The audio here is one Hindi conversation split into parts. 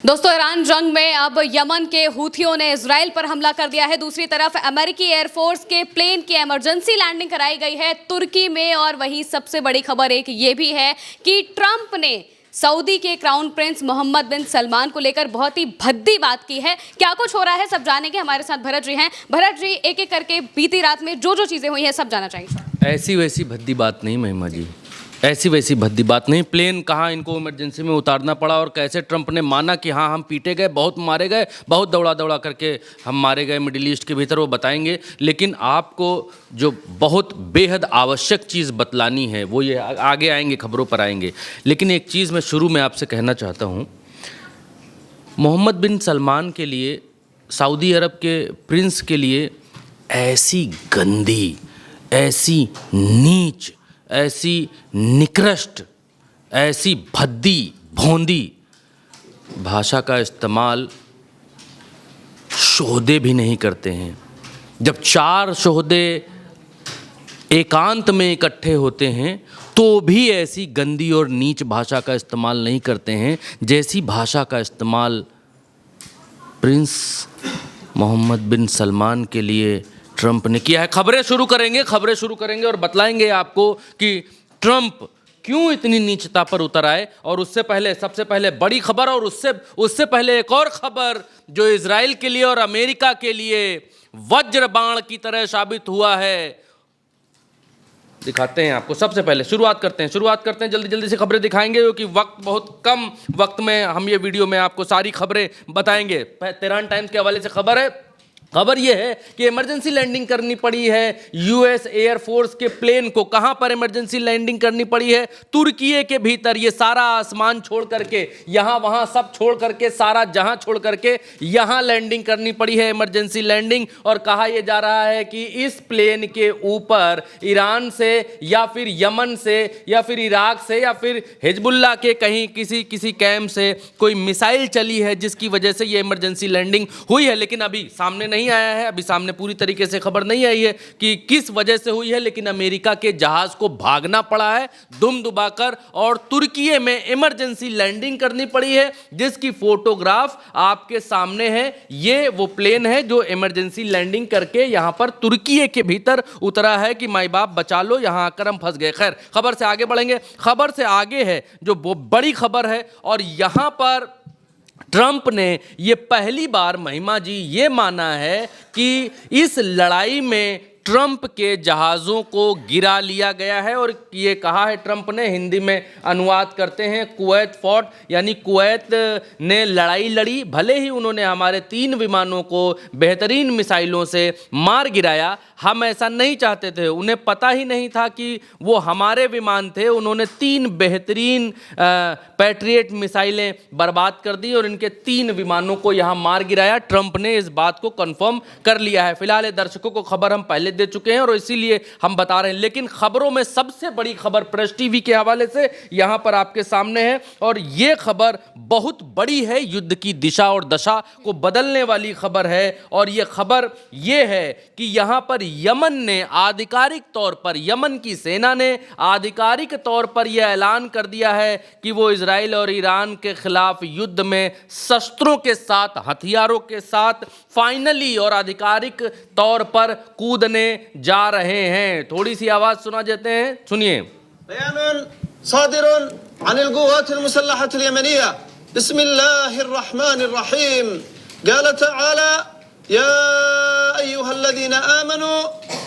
दोस्तों, ईरान जंग में अब यमन के हूथियों ने इजराइल पर हमला कर दिया है। दूसरी तरफ अमेरिकी एयरफोर्स के प्लेन की इमरजेंसी लैंडिंग कराई गई है तुर्की में। और वहीं सबसे बड़ी खबर एक ये भी है कि ट्रंप ने सऊदी के crown prince Mohammed bin Salman को लेकर बहुत ही भद्दी बात की है। क्या कुछ हो रहा है सब जानेंगे। हमारे साथ भरत जी हैं। भरत जी, एक एक करके बीती रात में जो जो चीजें हुई हैं सब जानना चाहिए। ऐसी वैसी भद्दी बात नहीं महिमा जी, ऐसी वैसी भद्दी बात नहीं। प्लेन कहाँ इनको इमरजेंसी में उतारना पड़ा और कैसे ट्रंप ने माना कि हाँ हम पीटे गए, बहुत मारे गए, बहुत दौड़ा दौड़ा करके हम मारे गए मिडिल ईस्ट के भीतर, वो बताएंगे। लेकिन आपको जो बहुत बेहद आवश्यक चीज़ बतलानी है वो ये आगे आएंगे, खबरों पर आएंगे। लेकिन एक चीज़ मैं शुरू में आपसे कहना चाहता हूँ, मोहम्मद बिन सलमान के लिए, सऊदी अरब के प्रिंस के लिए ऐसी गंदी, ऐसी नीच, ऐसी निकृष्ट, ऐसी भद्दी भोंदी भाषा का इस्तेमाल शोहदे भी नहीं करते हैं। जब 4 शोहदे एकांत में इकट्ठे होते हैं तो भी ऐसी गंदी और नीच भाषा का इस्तेमाल नहीं करते हैं जैसी भाषा का इस्तेमाल प्रिंस मोहम्मद बिन सलमान के लिए ट्रंप ने किया है। खबरें शुरू करेंगे और बतलाएंगे आपको कि ट्रंप क्यों इतनी नीचता पर उतर आए। और उससे पहले, सबसे पहले बड़ी खबर, और उससे पहले एक और खबर जो इजराइल के लिए और अमेरिका के लिए वज्र बाण की तरह साबित हुआ है, दिखाते हैं आपको। सबसे पहले शुरुआत करते हैं, जल्दी जल्दी से खबरें दिखाएंगे क्योंकि वक्त बहुत कम वक्त में हम ये वीडियो में आपको सारी खबरें बताएंगे। तेहरान टाइम्स के हवाले से खबर यह है कि इमरजेंसी लैंडिंग करनी पड़ी है यूएस एयरफोर्स के प्लेन को। कहां पर इमरजेंसी लैंडिंग करनी पड़ी है? तुर्की के भीतर। ये सारा आसमान छोड़ करके, यहां वहां सब छोड़ करके, सारा जहां छोड़ करके यहां लैंडिंग करनी पड़ी है, इमरजेंसी लैंडिंग। और कहा यह जा रहा है कि इस प्लेन के ऊपर ईरान से या फिर यमन से या फिर इराक से या फिर हिजबुल्लाह के कहीं किसी कैंप से कोई मिसाइल चली है जिसकी वजह से यह इमरजेंसी लैंडिंग हुई है। लेकिन अभी सामने नहीं आया है, अभी सामने पूरी तरीके से खबर नहीं आई है कि किस वजह से हुई है। लेकिन अमेरिका के जहाज को भागना पड़ा है दुम दुबाकर और तुर्की में इमरजेंसी लैंडिंग करनी पड़ी है, जिसकी फोटोग्राफ आपके सामने है। ये वो प्लेन है जो इमरजेंसी लैंडिंग करके यहां पर तुर्की के भीतर उतरा है कि माई बाप बचा लो, यहां आकर हम फंस गए। खैर, खबर से आगे बढ़ेंगे। खबर से आगे है जो बड़ी खबर है, और यहां पर ट्रंप ने ये पहली बार महिमा जी ये माना है कि इस लड़ाई में ट्रंप के जहाज़ों को गिरा लिया गया है। और ये कहा है ट्रंप ने, हिंदी में अनुवाद करते हैं कुवैत फॉट, यानी कुवैत ने लड़ाई लड़ी, भले ही उन्होंने हमारे 3 विमानों को बेहतरीन मिसाइलों से मार गिराया, हम ऐसा नहीं चाहते थे। उन्हें पता ही नहीं था कि वो हमारे विमान थे। उन्होंने 3 बेहतरीन पैट्रियट मिसाइलें बर्बाद कर दी और इनके 3 विमानों को यहाँ मार गिराया। ट्रंप ने इस बात को कन्फर्म कर लिया है। फिलहाल दर्शकों को खबर हम पहले दे चुके हैं और इसीलिए हम बता रहे हैं। लेकिन खबरों में सबसे बड़ी खबर प्रेस टीवी के हवाले से यहां पर आपके सामने है, और यह खबर बहुत बड़ी है, युद्ध की दिशा और दशा को बदलने वाली खबर है। और यह खबर यह है कि यहां पर यमन ने आधिकारिक तौर पर, यमन की सेना ने आधिकारिक तौर पर यह ऐलान कर दिया है कि वो इजराइल और ईरान के खिलाफ युद्ध में शस्त्रों के साथ, हथियारों के साथ फाइनली और आधिकारिक तौर पर कूदने जा रहे हैं। थोड़ी सी आवाज सुना देते हैं, सुनिए। बयान सादिरुन अनिल कुव्वत मुसल्लहत यमनिया बिस्मिल्लाहिर रहमानिर रहीम क़ाल तआला या अय्युहल्लज़ीना आमनू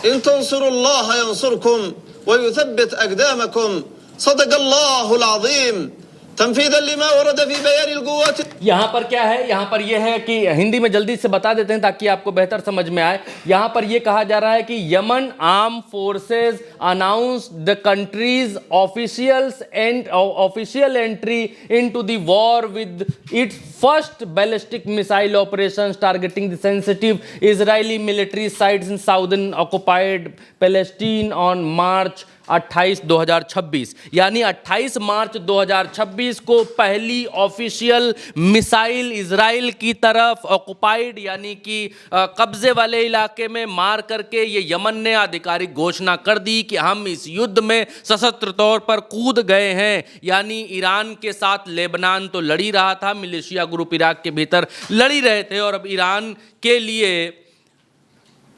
इन तंसुरुल्लाह यंसुरकुम व युथब्बित अक़दामकुम सदक़ल्लाहुल अज़ीम। यहां पर क्या है? यहां पर यह है कि हिंदी में जल्दी से बता देते हैं ताकि आपको बेहतर समझ में आए। यहां पर यह कहा जा रहा है कि Yemen arm forces announce the countries official entry into the war with its first ballistic missile operations targeting the sensitive Israeli military sites in southern occupied Palestine on March 28/2026 यानी 28 मार्च 2026 को पहली ऑफिशियल मिसाइल इजराइल की तरफ ऑक्युपाइड यानी कि कब्जे वाले इलाके में मार करके ये यमन ने आधिकारिक घोषणा कर दी कि हम इस युद्ध में सशस्त्र तौर पर कूद गए हैं। यानी ईरान के साथ लेबनान तो लड़ ही रहा था, मिलिशिया ग्रुप इराक के भीतर लड़ ही रहे थे, और अब ईरान के लिए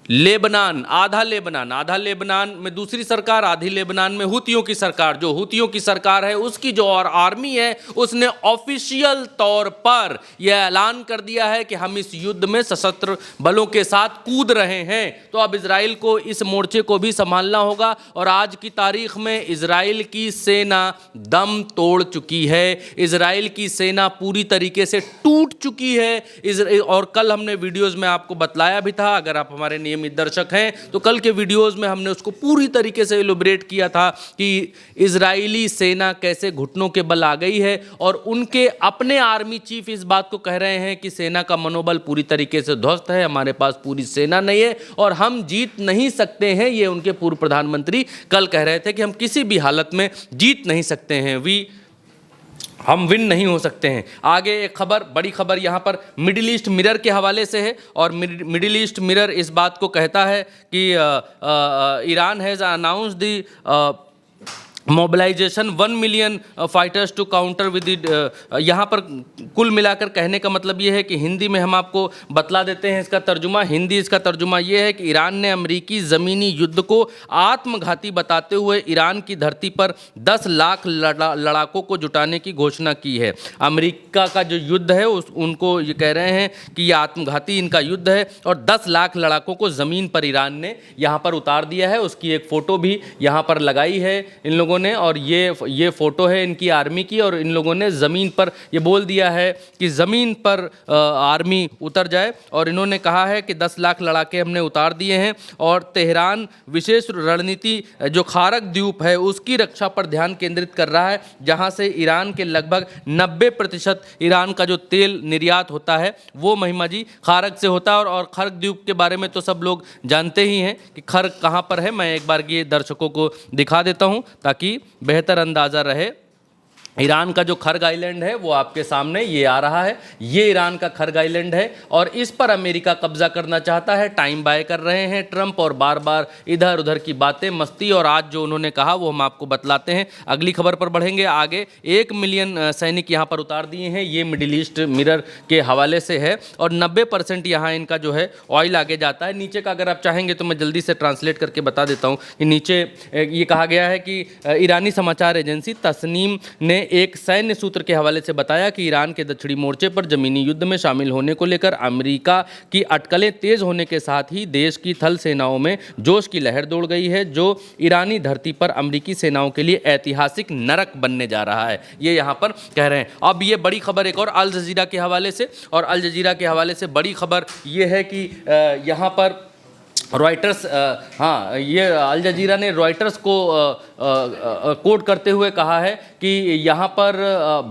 लेबनान आधा लेबनान में दूसरी सरकार, आधी लेबनान में हुतियों की सरकार, जो हुतियों की सरकार है उसकी जो और आर्मी है उसने ऑफिशियल तौर पर यह ऐलान कर दिया है कि हम इस युद्ध में सशस्त्र बलों के साथ कूद रहे हैं। तो अब इजराइल को इस मोर्चे को भी संभालना होगा, और आज की तारीख में इजराइल की सेना दम तोड़ चुकी है, इजराइल की सेना पूरी तरीके से टूट चुकी है। और कल हमने वीडियोज़ में आपको बतलाया भी था, अगर आप हमारे नियमित दर्शक हैं तो कल के वीडियोस में हमने उसको पूरी तरीके से इलुब्रेट किया था कि इजरायली सेना कैसे घुटनों के बल आ गई है, और उनके अपने आर्मी चीफ इस बात को कह रहे हैं कि सेना का मनोबल पूरी तरीके से ध्वस्त है, हमारे पास पूरी सेना नहीं है और हम जीत नहीं सकते हैं। ये उनके पूर्व प्रधानमंत्री कल कह रहे थे कि हम किसी भी हालत में जीत नहीं सकते हैं, हम विन नहीं हो सकते हैं। आगे एक खबर, बड़ी खबर यहाँ पर मिडिल ईस्ट मिरर के हवाले से है, और मिडिल ईस्ट मिरर इस बात को कहता है कि Iran has announced the mobilization 1 million fighters to counter with यहाँ पर कुल मिलाकर कहने का मतलब ये है कि हिंदी में हम आपको बतला देते हैं इसका तर्जुमा। हिंदी इसका तर्जुमा ये है कि ईरान ने अमेरिकी ज़मीनी युद्ध को आत्मघाती बताते हुए ईरान की धरती पर 10 लाख लड़ाकों को जुटाने की घोषणा की है। अमेरिका का जो युद्ध है उनको ये कह रहे हैं कि ये आत्मघाती इनका युद्ध है, और 10 लाख लड़ाकों को ज़मीन पर ईरान ने यहाँ पर उतार दिया है। उसकी एक फ़ोटो भी यहाँ पर लगाई है इन लोगों ने, और ये फोटो है इनकी आर्मी की, और इन लोगों ने ज़मीन पर ये बोल दिया है कि ज़मीन पर आर्मी उतर जाए, और इन्होंने कहा है कि 10 लाख लड़ाके हमने उतार दिए हैं, और तेहरान विशेष रणनीति जो खारक द्वीप है उसकी रक्षा पर ध्यान केंद्रित कर रहा है, जहां से ईरान के लगभग 90% ईरान का जो तेल निर्यात होता है वो महिमा जी खारक से होता है। और खारक द्वीप के बारे में तो सब लोग जानते ही हैं कि खारक कहाँ पर है। मैं एक बार ये दर्शकों को दिखा देता हूँ ताकि बेहतर अंदाजा रहे। ईरान का जो खर्ग आइलैंड है वो आपके सामने ये आ रहा है, ये ईरान का खर्ग आइलैंड है, और इस पर अमेरिका कब्जा करना चाहता है। टाइम बाय कर रहे हैं ट्रंप, और बार बार इधर उधर की बातें मस्ती, और आज जो उन्होंने कहा वो हम आपको बतलाते हैं। अगली खबर पर बढ़ेंगे आगे। 1 मिलियन सैनिक यहाँ पर उतार दिए हैं, ये मिडिल ईस्ट मिरर के हवाले से है, और 90% यहाँ इनका जो है ऑयल आगे जाता है। नीचे का अगर आप चाहेंगे तो मैं जल्दी से ट्रांसलेट करके बता देता हूँ कि नीचे ये कहा गया है कि ईरानी समाचार एजेंसी तस्नीम ने एक सैन्य सूत्र के हवाले से बताया कि ईरान के दक्षिणी मोर्चे पर जमीनी युद्ध में शामिल होने को लेकर अमेरिका की अटकलें तेज होने के साथ ही देश की थल सेनाओं में जोश की लहर दौड़ गई है, जो ईरानी धरती पर अमेरिकी सेनाओं के लिए ऐतिहासिक नरक बनने जा रहा है, ये यहाँ पर कह रहे हैं। अब ये बड़ी खबर एक और अल जजीरा के हवाले से, और अल जजीरा के हवाले से बड़ी खबर ये है कि यहाँ पर रॉयटर्स, ये अल जजीरा ने रॉयटर्स को कोट करते हुए कहा है कि यहाँ पर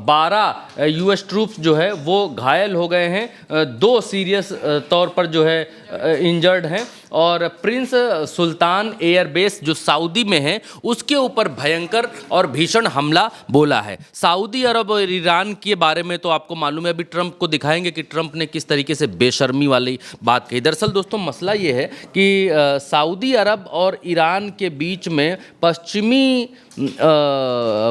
12 यूएस ट्रूप्स जो है वो घायल हो गए हैं, 2 सीरियस तौर पर जो है इंजर्ड हैं, और प्रिंस सुल्तान एयरबेस जो सऊदी में है उसके ऊपर भयंकर और भीषण हमला बोला है। सऊदी अरब और ईरान के बारे में तो आपको मालूम है, अभी ट्रंप को दिखाएंगे कि ट्रंप ने किस तरीके से बेशर्मी वाली बात कही। दरअसल दोस्तों मसला ये है कि सऊदी अरब और ईरान के बीच में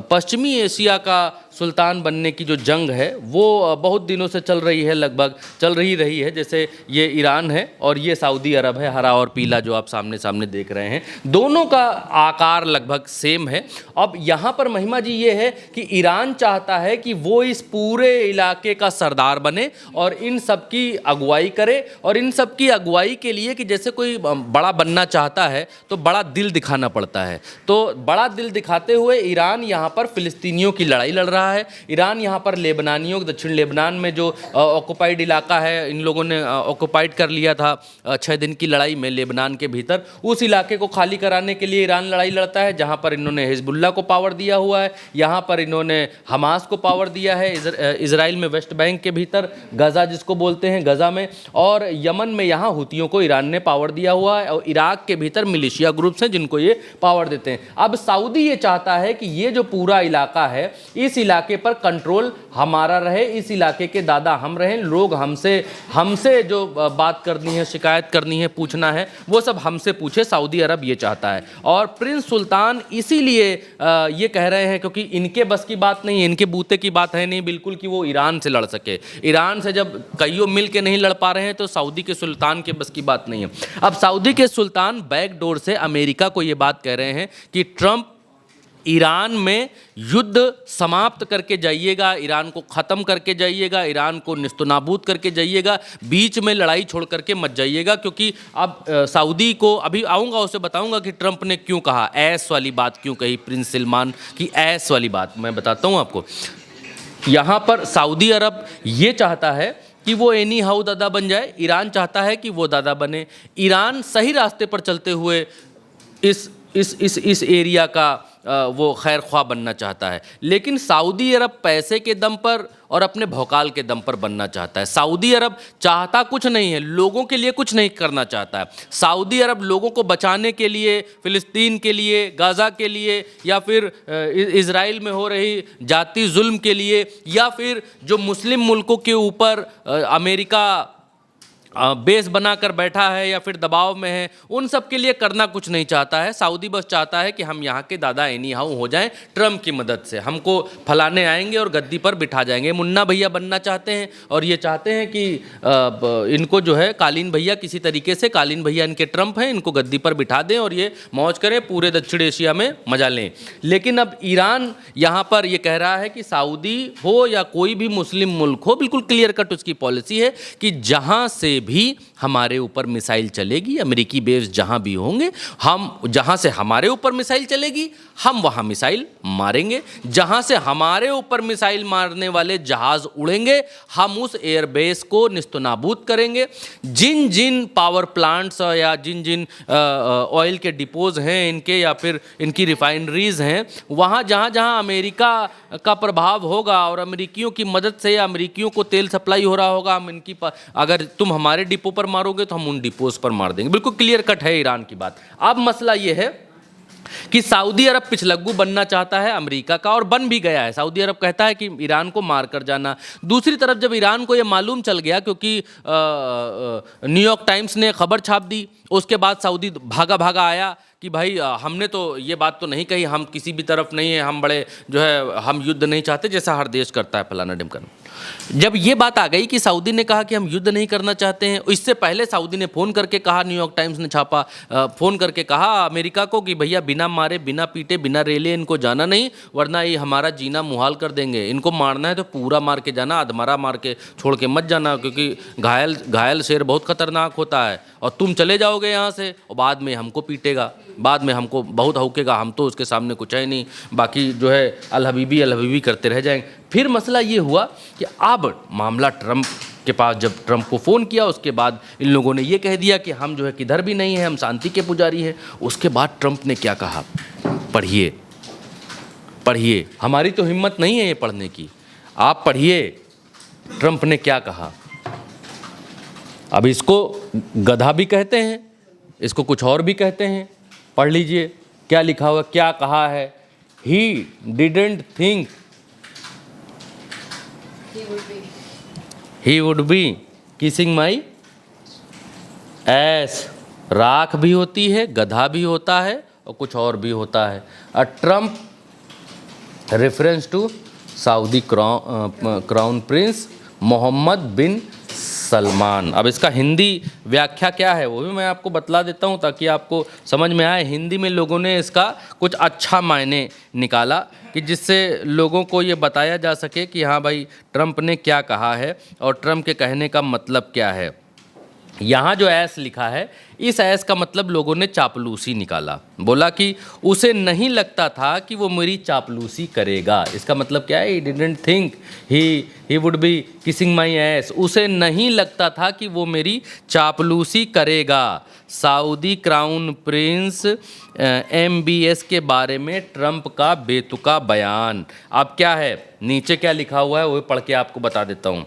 पश्चिमी एशिया का सुल्तान बनने की जो जंग है वो बहुत दिनों से चल रही है, लगभग चल रही है। जैसे ये ईरान है और ये सऊदी अरब है, हरा और पीला जो आप सामने सामने देख रहे हैं, दोनों का आकार लगभग सेम है। अब यहाँ पर महिमा जी ये है कि ईरान चाहता है कि वो इस पूरे इलाके का सरदार बने और इन सब की अगुवाई करे, और इन सब की अगुवाई के लिए कि जैसे कोई बड़ा बनना चाहता है तो बड़ा दिल दिखाना पड़ता है, तो बड़ा दिल दिखाते हुए ईरान यहाँ पर फिलिस्तीनियों की लड़ाई लड़ रहा रहा है। ईरान यहाँ पर लेबनानियों, दक्षिण लेबनान में जो ऑक्युपाइड इलाका है, इन लोगों ने ऑक्युपाइड कर लिया था 6 दिन की लड़ाई में लेबनान के भीतर, उस इलाके को खाली कराने के लिए ईरान लड़ाई लड़ता है, जहाँ पर इन्होंने हिजबुल्ला को पावर दिया हुआ है, यहाँ पर इन्होंने हमास को पावर दिया है, इजराइल में वेस्ट बैंक के भीतर, गजा जिसको बोलते हैं गजा में, और यमन में यहाँ हुतियों को ईरान ने पावर दिया हुआ है, और इराक के भीतर मिलिशिया ग्रुप्स हैं जिनको ये पावर देते हैं। अब सऊदी ये चाहता है कि ये जो पूरा इलाका है, इस इलाके पर कंट्रोल हमारा रहे, इस इलाके के दादा हम रहें, लोग हमसे जो बात करनी है, शिकायत करनी है, पूछना है, वो सब हमसे पूछे, सऊदी अरब ये चाहता है। और प्रिंस सुल्तान इसीलिए ये कह रहे हैं क्योंकि इनके बस की बात नहीं है, इनके बूते की बात है नहीं बिल्कुल कि वो ईरान से लड़ सके। ईरान से जब कईयों मिल के नहीं लड़ पा रहे हैं तो सऊदी के सुल्तान के बस की बात नहीं है। अब सऊदी के सुल्तान बैकडोर से अमेरिका को ये बात कह रहे हैं कि ट्रंप ईरान में युद्ध समाप्त करके जाइएगा, ईरान को ख़त्म करके जाइएगा, ईरान को निस्तनाबूद करके जाइएगा, बीच में लड़ाई छोड़ करके मत जाइएगा। क्योंकि अब सऊदी को अभी आऊँगा, उसे बताऊँगा कि ट्रंप ने क्यों कहा, ऐस वाली बात क्यों कही, प्रिंस सलमान की ऐस वाली बात मैं बताता हूँ आपको। यहाँ पर सऊदी अरब ये चाहता है कि वो एनी हाउ दादा बन जाए, ईरान चाहता है कि वो दादा बने। ईरान सही रास्ते पर चलते हुए इस एरिया का वो खैर ख्वाह बनना चाहता है, लेकिन सऊदी अरब पैसे के दम पर और अपने भौकाल के दम पर बनना चाहता है। सऊदी अरब चाहता कुछ नहीं है, लोगों के लिए कुछ नहीं करना चाहता है। सऊदी अरब लोगों को बचाने के लिए, फ़िलिस्तीन के लिए, गाज़ा के लिए, या फिर इज़राइल में हो रही जाति जुल्म के लिए, या फिर जो मुस्लिम मुल्कों के ऊपर अमेरिका बेस बनाकर बैठा है या फिर दबाव में है, उन सब के लिए करना कुछ नहीं चाहता है। सऊदी बस चाहता है कि हम यहाँ के दादा एनी हाउ हो जाएं ट्रम्प की मदद से, हमको फलाने आएंगे और गद्दी पर बिठा जाएंगे। मुन्ना भैया बनना चाहते हैं और ये चाहते हैं कि इनको जो है कालीन भैया, किसी तरीके से कालीन भैया इनके ट्रम्प हैं, इनको गद्दी पर बिठा दें और ये मौज करें, पूरे दक्षिण एशिया में मजा लें। लेकिन अब ईरान यहाँ पर ये कह रहा है कि सऊदी हो या कोई भी मुस्लिम मुल्क हो, बिल्कुल क्लियर कट उसकी पॉलिसी है कि जहाँ से भी हमारे ऊपर मिसाइल चलेगी, अमेरिकी बेस जहां भी होंगे, हम जहां से हमारे ऊपर मिसाइल चलेगी हम वहां मिसाइल मारेंगे, जहां से हमारे ऊपर मिसाइल मारने वाले जहाज उड़ेंगे हम उस एयरबेस को निस्तनाबूद करेंगे। जिन जिन पावर प्लांट्स या जिन जिन ऑयल के डिपोज हैं इनके, या फिर इनकी रिफाइनरीज हैं, वहाँ जहाँ जहाँ अमेरिका का प्रभाव होगा और अमेरिकियों की मदद से या अमेरिकियों को तेल सप्लाई हो रहा होगा, हम इनकी अगर तुम हमारे डिपो पर मारोगे तो हम उन डिपोज पर मार देंगे। बिल्कुल क्लियर कट है ईरान की बात। अब मसला ये है कि सऊदी अरब पिछलग्गू बनना चाहता है अमेरिका का, और बन भी गया है। सऊदी अरब कहता है कि ईरान को मार कर जाना। दूसरी तरफ जब ईरान को ये मालूम चल गया, क्योंकि न्यूयॉर्क टाइम्स ने खबर छाप दी, उसके बाद सऊदी भागा भागा आया कि भाई हमने तो ये बात तो नहीं कही, हम किसी भी तरफ नहीं है, हम बड़े जो है हम युद्ध नहीं चाहते जैसा हर देश करता है, फलाना ढिमकाना। जब ये बात आ गई कि सऊदी ने कहा कि हम युद्ध नहीं करना चाहते हैं, इससे पहले सऊदी ने फ़ोन करके कहा, न्यूयॉर्क टाइम्स ने छापा, फ़ोन करके कहा अमेरिका को कि भैया बिना मारे, बिना पीटे, बिना रेले इनको जाना नहीं, वरना ये हमारा जीना मुहाल कर देंगे। इनको मारना है तो पूरा मार के जाना, अधमरा मार के छोड़ के मत जाना, क्योंकि घायल शेर बहुत ख़तरनाक होता है, और तुम चले जाओगे यहाँ से और बाद में हमको पीटेगा, बाद में हमको बहुत हौकेगा, हम तो उसके सामने कुछ है नहीं, बाकी जो है अल हबीबी करते रह जाएंगे। फिर मसला ये हुआ कि अब मामला ट्रंप के पास, जब ट्रंप को फ़ोन किया उसके बाद इन लोगों ने ये कह दिया कि हम जो है किधर भी नहीं है, हम शांति के पुजारी हैं। उसके बाद ट्रंप ने क्या कहा, पढ़िए पढ़िए, हमारी तो हिम्मत नहीं है ये पढ़ने की, आप पढ़िए ट्रंप ने क्या कहा। अब इसको गधा भी कहते हैं, इसको कुछ और भी कहते हैं, पढ़ लीजिए क्या लिखा हुआ, क्या कहा है। He didn't think he would be kissing my ass। राख भी होती है, गधा भी होता है और कुछ और भी होता है। A Trump reference to Saudi crown prince Mohammed bin Salman. अब इसका हिंदी व्याख्या क्या है वो भी मैं आपको बतला देता हूँ ताकि आपको समझ में आए। हिंदी में लोगों ने इसका कुछ अच्छा मायने निकाला कि जिससे लोगों को ये बताया जा सके कि हाँ भाई ट्रंप ने क्या कहा है और ट्रंप के कहने का मतलब क्या है। यहाँ जो ऐस लिखा है, इस ऐस का मतलब लोगों ने चापलूसी निकाला। बोला कि उसे नहीं लगता था कि वो मेरी चापलूसी करेगा। इसका मतलब क्या है? He didn't think he would be kissing my ass. उसे नहीं लगता था कि वो मेरी चापलूसी करेगा। सऊदी क्राउन प्रिंस MBS के बारे में ट्रंप का बेतुका बयान। अब क्या है, नीचे क्या लिखा हुआ है वो पढ़ के आपको बता देता हूँ।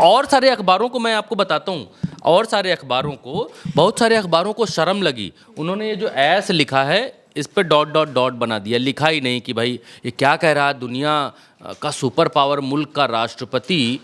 और सारे अखबारों को मैं आपको बताता हूँ, और सारे अखबारों को, बहुत सारे अखबारों को शर्म लगी। उन्होंने ये जो ऐस लिखा है इस पर डॉट डॉट डॉट बना दिया, लिखा ही नहीं कि भाई ये क्या कह रहा है, दुनिया का सुपर पावर मुल्क का राष्ट्रपति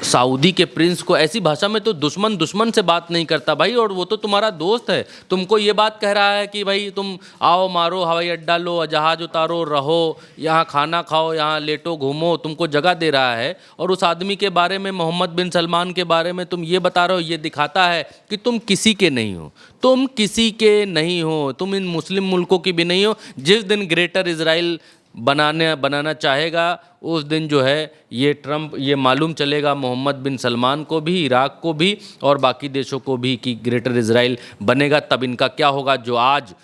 सऊदी के प्रिंस को ऐसी भाषा में तो दुश्मन दुश्मन से बात नहीं करता भाई, और वो तो तुम्हारा दोस्त है। तुमको ये बात कह रहा है कि भाई तुम आओ, मारो, हवाई अड्डा लो, जहाज उतारो, रहो, यहाँ खाना खाओ, यहाँ लेटो, घूमो, तुमको जगह दे रहा है। और उस आदमी के बारे में, मोहम्मद बिन सलमान के बारे में तुम ये बता रहे हो, ये दिखाता है कि तुम किसी के नहीं हो, तुम किसी के नहीं हो, तुम इन मुस्लिम मुल्कों की भी नहीं हो। जिस दिन ग्रेटर इजराइल बनाना चाहेगा उस दिन जो है ये ट्रंप, ये मालूम चलेगा मोहम्मद बिन सलमान को भी, इराक को भी और बाकी देशों को भी कि ग्रेटर इजराइल बनेगा। तब इनका क्या होगा? जो आज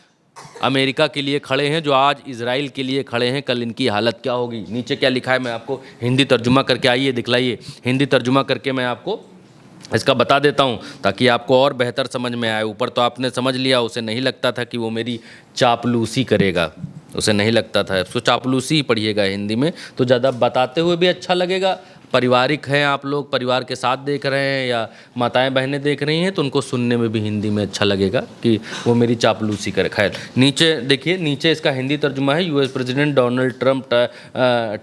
अमेरिका के लिए खड़े हैं, जो आज इजराइल के लिए खड़े हैं, कल इनकी हालत क्या होगी। नीचे क्या लिखा है मैं आपको हिंदी तर्जुमा करके, आइए दिखलाइए, हिंदी तर्जुमा करके मैं आपको इसका बता देता हूँ ताकि आपको और बेहतर समझ में आए। ऊपर तो आपने समझ लिया, उसे नहीं लगता था कि वो मेरी चापलूसी करेगा, उसे नहीं लगता था। उसको चापलूसी ही पढ़िएगा हिंदी में तो ज़्यादा बताते हुए भी अच्छा लगेगा। पारिवारिक हैं आप लोग, परिवार के साथ देख रहे हैं या माताएं बहनें देख रही हैं तो उनको सुनने में भी हिंदी में अच्छा लगेगा कि वो मेरी चापलूसी करे। खैर, नीचे देखिए, नीचे इसका हिंदी तर्जुमा है। US president Donald Trump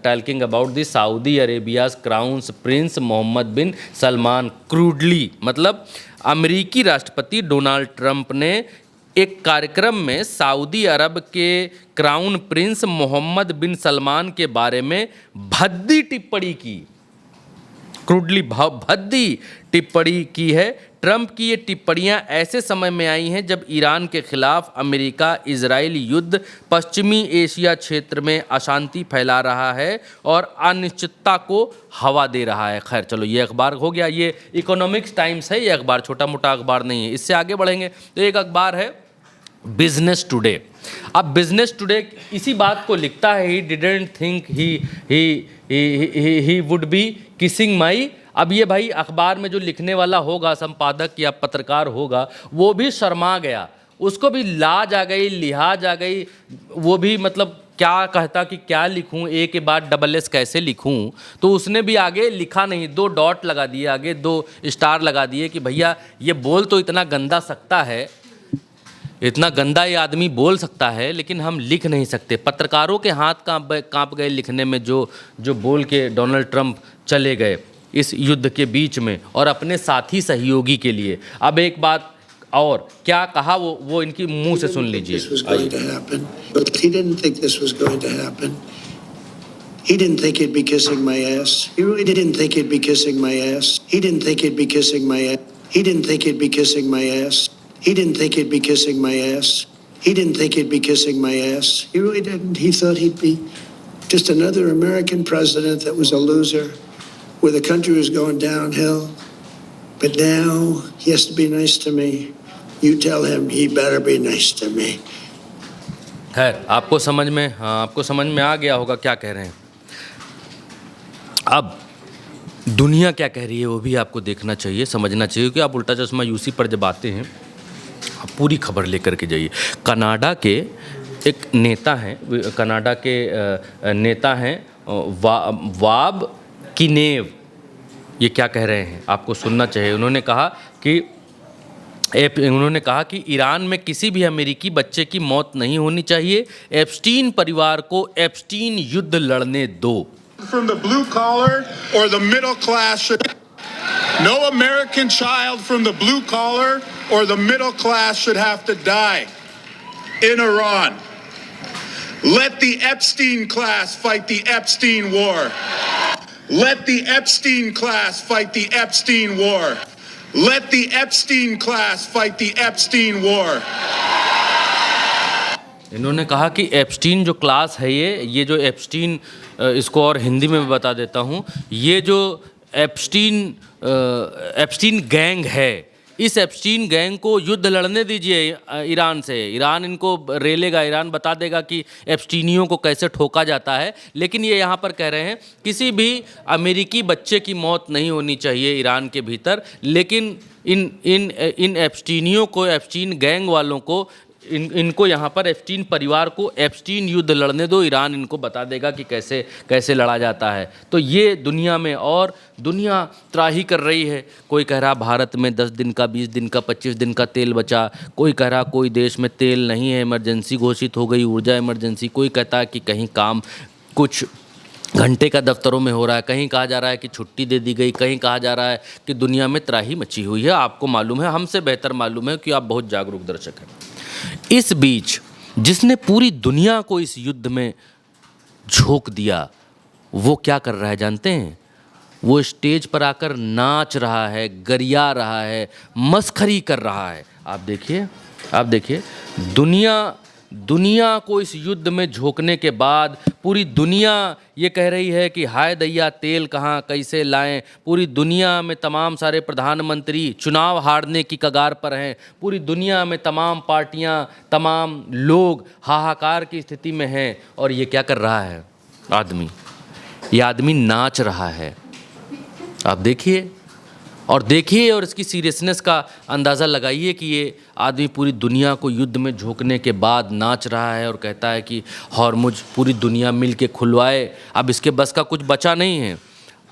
talking about the Saudi Arabia's crown prince Mohammed bin Salman crudely. मतलब अमेरिकी राष्ट्रपति डोनाल्ड ट्रंप ने एक कार्यक्रम में सऊदी अरब के crown prince Mohammed bin Salman के बारे में भद्दी टिप्पणी की, क्रूडली भद्दी टिप्पणी की है। ट्रंप की ये टिप्पणियां ऐसे समय में आई हैं जब ईरान के खिलाफ अमेरिका इजराइल युद्ध पश्चिमी एशिया क्षेत्र में अशांति फैला रहा है और अनिश्चितता को हवा दे रहा है। खैर चलो, ये अखबार हो गया, ये इकोनॉमिक्स टाइम्स है, ये अखबार छोटा मोटा अखबार नहीं है। इससे आगे बढ़ेंगे तो एक अखबार है बिजनेस टुडे। अब बिजनेस टुडे इसी बात को लिखता है, he didn't think he would be kissing my. अब ये भाई अखबार में जो लिखने वाला होगा, संपादक या पत्रकार होगा, वो भी शर्मा गया, उसको भी लाज आ गई, लिहाज आ गई। वो भी मतलब क्या कहता कि क्या लिखूं, ए के बाद डबल एस कैसे लिखूं, तो उसने भी आगे लिखा नहीं, 2 डॉट लगा दिए, आगे 2 स्टार लगा दिए कि भैया ये बोल तो इतना गंदा सकता है, इतना गंदा ये आदमी बोल सकता है, लेकिन हम लिख नहीं सकते। पत्रकारों के हाथ कांप गए लिखने में, जो बोल के डोनाल्ड ट्रंप चले गए इस युद्ध के बीच में और अपने साथी सहयोगी के लिए। अब एक बात और क्या कहा वो इनकी मुंह से सुन लीजिए। He didn't think he'd be kissing my ass. He really didn't think he'd be kissing my ass. He didn't think he'd be kissing my ass. He didn't think he'd be kissing my ass. He didn't think he'd be kissing my ass. He didn't think he'd be kissing my ass. He really didn't. He thought he'd be just another American president that was a loser, where the country was going downhill. But now he has to be nice to me. You tell him he better be nice to me. खैर, आपको समझ में, हाँ, आपको समझ में आ गया होगा क्या कह रहे हैं। अब दुनिया क्या कह रही है वो भी आपको देखना चाहिए, समझना चाहिए कि आप उल्टा चश्मा यूसी पर जब आते हैं आप पूरी खबर लेकर के जाइए। कनाडा के एक नेता हैं, कनाडा के नेता हैं वाब किनेव, ये क्या कह रहे हैं आपको सुनना चाहिए। उन्होंने कहा कि ईरान में किसी भी अमेरिकी बच्चे की मौत नहीं होनी चाहिए। एप्स्टीन परिवार को एप्स्टीन युद्ध लड़ने दो। From the blue collar or the middle class, no American child from the blue collar or the middle class should have to die in Iran. Let the Epstein class fight the Epstein war. Let the Epstein class fight the Epstein war. Let the Epstein class fight the Epstein war. इन्होंने कहा कि एप्स्टीन जो क्लास है, ये जो एप्स्टीन, इसको और हिंदी में बता देता हूँ, ये जो एप्स्टीन गैंग है, इस एप्स्टीन गैंग को युद्ध लड़ने दीजिए ईरान से, ईरान इनको रेलेगा, ईरान बता देगा कि एप्स्टीनियों को कैसे ठोका जाता है। लेकिन ये यहाँ पर कह रहे हैं किसी भी अमेरिकी बच्चे की मौत नहीं होनी चाहिए ईरान के भीतर, लेकिन इन एप्स्टीनियों को, एप्स्टीन गैंग वालों को, इनको यहाँ पर एप्स्टीन परिवार को एप्स्टीन युद्ध लड़ने दो, ईरान इनको बता देगा कि कैसे कैसे लड़ा जाता है। तो ये दुनिया में, और दुनिया त्राही कर रही है। कोई कह रहा भारत में 10 दिन का, 20 दिन का, 25 दिन का तेल बचा, कोई कह रहा कोई देश में तेल नहीं है, इमरजेंसी घोषित हो गई, ऊर्जा इमरजेंसी, कोई कहता है कि कहीं काम कुछ घंटे का दफ्तरों में हो रहा है, कहीं कहा जा रहा है कि छुट्टी दे दी गई, कहीं कहा जा रहा है कि दुनिया में त्राही मची हुई है। आपको मालूम है, हमसे बेहतर मालूम है कि आप बहुत जागरूक दर्शक हैं। इस बीच जिसने पूरी दुनिया को इस युद्ध में झोंक दिया, वो क्या कर रहा है जानते हैं? वो स्टेज पर आकर नाच रहा है, गरिया रहा है, मस्खरी कर रहा है। आप देखिए दुनिया को इस युद्ध में झोंकने के बाद पूरी दुनिया ये कह रही है कि हाय दैया तेल कहाँ, कैसे लाएं। पूरी दुनिया में तमाम सारे प्रधानमंत्री चुनाव हारने की कगार पर हैं। पूरी दुनिया में तमाम पार्टियां, तमाम लोग हाहाकार की स्थिति में हैं। और ये क्या कर रहा है ये आदमी नाच रहा है। आप देखिए और इसकी सीरियसनेस का अंदाज़ा लगाइए कि ये आदमी पूरी दुनिया को युद्ध में झोंकने के बाद नाच रहा है और कहता है कि हॉर्मुज पूरी दुनिया मिल के खुलवाए। अब इसके बस का कुछ बचा नहीं है।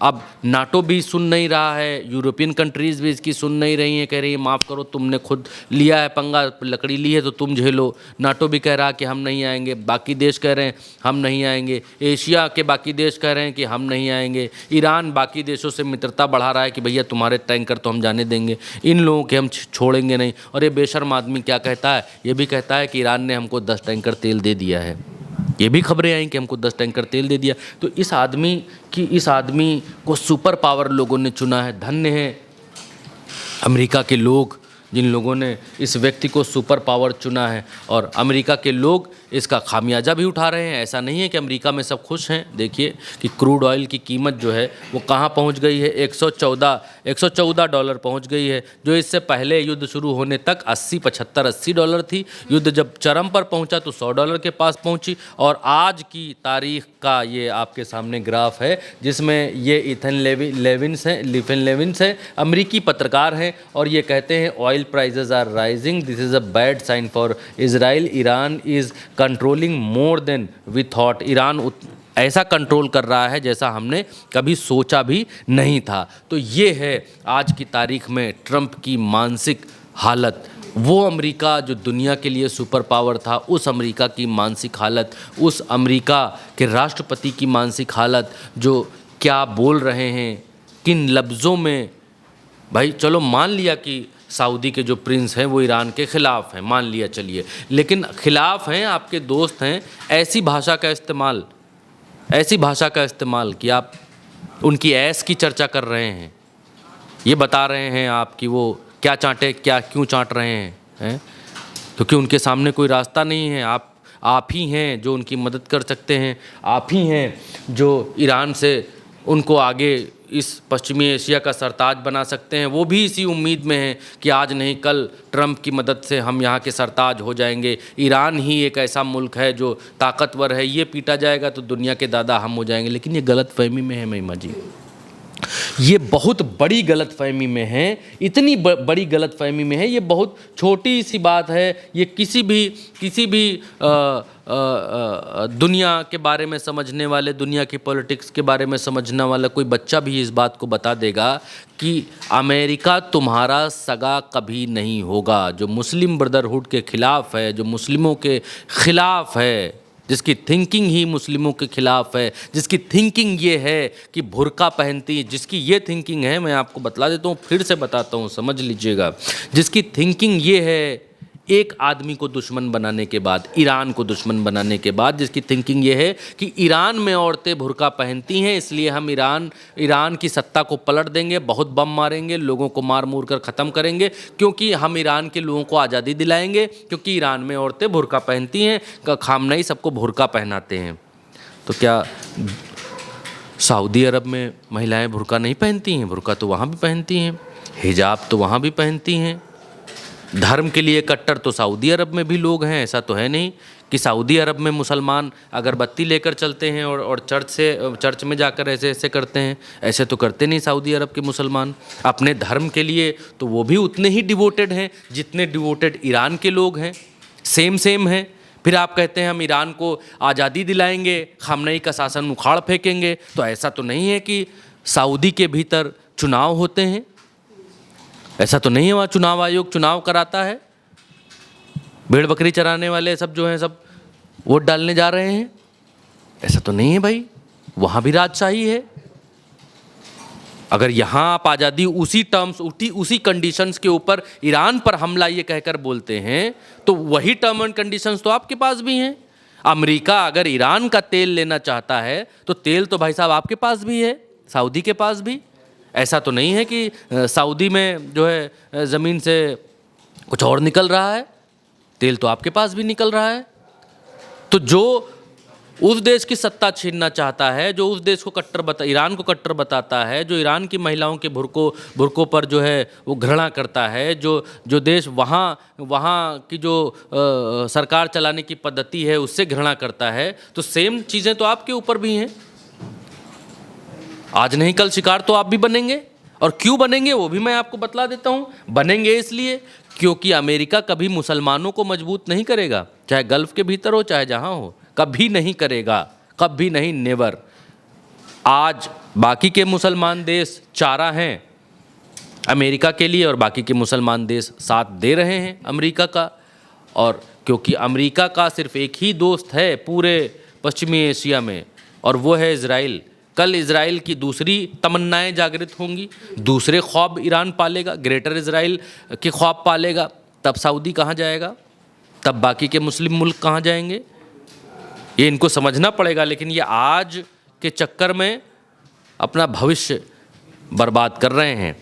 अब नाटो भी सुन नहीं रहा है, यूरोपियन कंट्रीज़ भी इसकी सुन नहीं रही हैं, कह रही है माफ़ करो, तुमने खुद लिया है पंगा, लकड़ी ली है तो तुम झेलो। नाटो भी कह रहा है कि हम नहीं आएंगे, बाकी देश कह रहे हैं हम नहीं आएंगे, एशिया के बाकी देश कह रहे हैं कि हम नहीं आएंगे, ईरान बाकी देशों से मित्रता बढ़ा रहा है कि भैया तुम्हारे टैंकर तो हम जाने देंगे, इन लोगों के हम छोड़ेंगे नहीं। और ये बेशर्म आदमी क्या कहता है? ये भी कहता है कि ईरान ने हमको 10 टैंकर तेल दे दिया है। ये भी खबरें आई कि हमको 10 टैंकर तेल दे दिया। तो इस आदमी को सुपर पावर लोगों ने चुना है। धन्य है अमेरिका के लोग, जिन लोगों ने इस व्यक्ति को सुपर पावर चुना है। और अमेरिका के लोग इसका खामियाजा भी उठा रहे हैं। ऐसा नहीं है कि अमेरिका में सब खुश हैं। देखिए कि क्रूड ऑयल की कीमत जो है वो कहाँ पहुँच गई है, 114 डॉलर पहुँच गई है, जो इससे पहले युद्ध शुरू होने तक 80 डॉलर थी। युद्ध जब चरम पर पहुँचा तो $100 के पास पहुँची। और आज की तारीख का ये आपके सामने ग्राफ है, जिसमें ये लिफिन लेविन्स हैं, अमरीकी पत्रकार हैं, और ये कहते हैं oil prices are rising, this is a bad sign for Israel, Iran is controlling more than we thought. Iran ऐसा कंट्रोल कर रहा है जैसा हमने कभी सोचा भी नहीं था। तो ये है आज की तारीख में ट्रंप की मानसिक हालत। वो अमेरिका जो दुनिया के लिए सुपर पावर था, उस अमेरिका की मानसिक हालत, उस अमेरिका के राष्ट्रपति की मानसिक हालत, जो क्या बोल रहे हैं, किन लफ्ज़ों में। भाई चलो मान लिया कि सऊदी के जो प्रिंस हैं वो ईरान के ख़िलाफ़ हैं, मान लिया चलिए, लेकिन ख़िलाफ़ हैं, आपके दोस्त हैं, ऐसी भाषा का इस्तेमाल कि आप उनकी ऐश की चर्चा कर रहे हैं, ये बता रहे हैं आप कि वो क्या चांटे, क्या क्यों चांट रहे हैं, क्योंकि उनके सामने कोई रास्ता नहीं है। आप ही हैं जो उनकी मदद कर सकते हैं, आप ही हैं जो ईरान से उनको आगे इस पश्चिमी एशिया का सरताज बना सकते हैं। वो भी इसी उम्मीद में हैं कि आज नहीं कल ट्रंप की मदद से हम यहाँ के सरताज हो जाएंगे। ईरान ही एक ऐसा मुल्क है जो ताकतवर है, ये पीटा जाएगा तो दुनिया के दादा हम हो जाएंगे। लेकिन ये गलतफहमी में है महिमा जी, ये बहुत बड़ी गलतफहमी में है, इतनी बड़ी गलतफहमी में है। ये बहुत छोटी सी बात है। ये किसी भी दुनिया के बारे में समझने वाले, दुनिया की पॉलिटिक्स के बारे में समझने वाला कोई बच्चा भी इस बात को बता देगा कि अमेरिका तुम्हारा सगा कभी नहीं होगा। जो मुस्लिम ब्रदरहुड के ख़िलाफ़ है, जो मुस्लिमों के ख़िलाफ़ है, जिसकी थिंकिंग ही मुस्लिमों के ख़िलाफ़ है, जिसकी थिंकिंग ये है कि बुर्का पहनती, जिसकी ये थिंकिंग है, मैं आपको बतला देता हूँ, फिर से बताता हूँ, समझ लीजिएगा। जिसकी थिंकिंग ये है एक आदमी को दुश्मन बनाने के बाद, ईरान को दुश्मन बनाने के बाद, जिसकी थिंकिंग ये है कि ईरान में औरतें बुर्का पहनती हैं, इसलिए हम ईरान की सत्ता को पलट देंगे, बहुत बम मारेंगे, लोगों को मार मूर कर ख़त्म करेंगे, क्योंकि हम ईरान के लोगों को आज़ादी दिलाएंगे, क्योंकि ईरान में औरतें बुर्का पहनती हैं। खामनेई सबको बुर्का पहनाते हैं। तो क्या सऊदी अरब में महिलाएं बुर्का नहीं पहनती हैं? बुर्का तो वहाँ भी पहनती हैं, हिजाब तो वहाँ भी पहनती हैं। धर्म के लिए कट्टर तो सऊदी अरब में भी लोग हैं। ऐसा तो है नहीं कि सऊदी अरब में मुसलमान अगरबत्ती लेकर चलते हैं और चर्च में जाकर ऐसे ऐसे करते हैं। ऐसे तो करते नहीं सऊदी अरब के मुसलमान। अपने धर्म के लिए तो वो भी उतने ही डिवोटेड हैं जितने डिवोटेड ईरान के लोग हैं। सेम हैं। फिर आप कहते हैं हम ईरान को आज़ादी दिलाएंगे, खामनेई का शासन उखाड़ फेंकेंगे। तो ऐसा तो नहीं है कि सऊदी के भीतर चुनाव होते हैं। ऐसा तो नहीं है वहाँ चुनाव आयोग चुनाव कराता है। भेड़ बकरी चराने वाले सब जो हैं सब वोट डालने जा रहे हैं। ऐसा तो नहीं है भाई, वहाँ भी राजशाही है। अगर यहाँ आप आज़ादी उसी टर्म्स उसी कंडीशंस के ऊपर ईरान पर हमला ये कहकर बोलते हैं तो वही टर्म एंड कंडीशंस तो आपके पास भी हैं। अमेरिका अगर ईरान का तेल लेना चाहता है तो तेल तो भाई साहब आपके पास भी है, सऊदी के पास भी। ऐसा तो नहीं है कि सऊदी में जो है ज़मीन से कुछ और निकल रहा है, तेल तो आपके पास भी निकल रहा है। तो जो उस देश की सत्ता छीनना चाहता है, जो उस देश को ईरान को कट्टर बताता है, जो ईरान की महिलाओं के बुर्कों पर जो है वो घृणा करता है, जो देश वहाँ की जो सरकार चलाने की पद्धति है उससे घृणा करता है, तो सेम चीज़ें तो आपके ऊपर भी हैं। आज नहीं कल शिकार तो आप भी बनेंगे। और क्यों बनेंगे वो भी मैं आपको बतला देता हूँ। बनेंगे इसलिए क्योंकि अमेरिका कभी मुसलमानों को मजबूत नहीं करेगा, चाहे गल्फ के भीतर हो चाहे जहाँ हो, कभी नहीं करेगा, कभी नहीं, नेवर। आज बाकी के मुसलमान देश चारा हैं अमेरिका के लिए और बाकी के मुसलमान देश साथ दे रहे हैं अमेरिका का। और क्योंकि अमेरिका का सिर्फ एक ही दोस्त है पूरे पश्चिमी एशिया में और वो है इजराइल। कल इजराइल की दूसरी तमन्नाएं जागृत होंगी, दूसरे ख्वाब ईरान पालेगा, ग्रेटर इजराइल के ख्वाब पालेगा। तब सऊदी कहाँ जाएगा? तब बाकी के मुस्लिम मुल्क कहाँ जाएंगे? ये इनको समझना पड़ेगा। लेकिन ये आज के चक्कर में अपना भविष्य बर्बाद कर रहे हैं।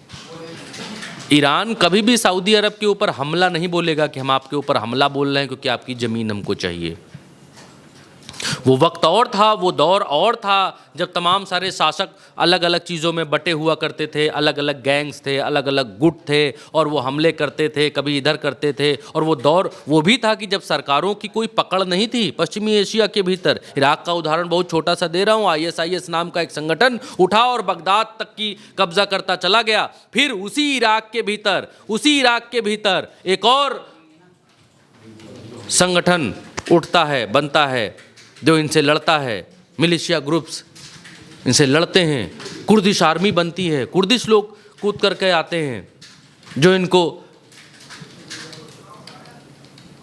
ईरान कभी भी सऊदी अरब के ऊपर हमला नहीं बोलेगा कि हम आपके ऊपर हमला बोल रहे हैं क्योंकि आपकी ज़मीन हमको चाहिए। वो वक्त और था, वो दौर और था जब तमाम सारे शासक अलग अलग चीज़ों में बटे हुआ करते थे, अलग अलग गैंग्स थे, अलग अलग गुट थे और वो हमले करते थे, कभी इधर करते थे। और वो दौर वो भी था कि जब सरकारों की कोई पकड़ नहीं थी पश्चिमी एशिया के भीतर। इराक का उदाहरण बहुत छोटा सा दे रहा हूँ। ISIS नाम का एक संगठन उठा और बगदाद तक की कब्जा करता चला गया। फिर उसी इराक के भीतर एक और संगठन उठता है, बनता है, जो इनसे लड़ता है। मिलिशिया ग्रुप्स इनसे लड़ते हैं, कुर्दिश आर्मी बनती है, कुर्दिश लोग कूद करके आते हैं जो इनको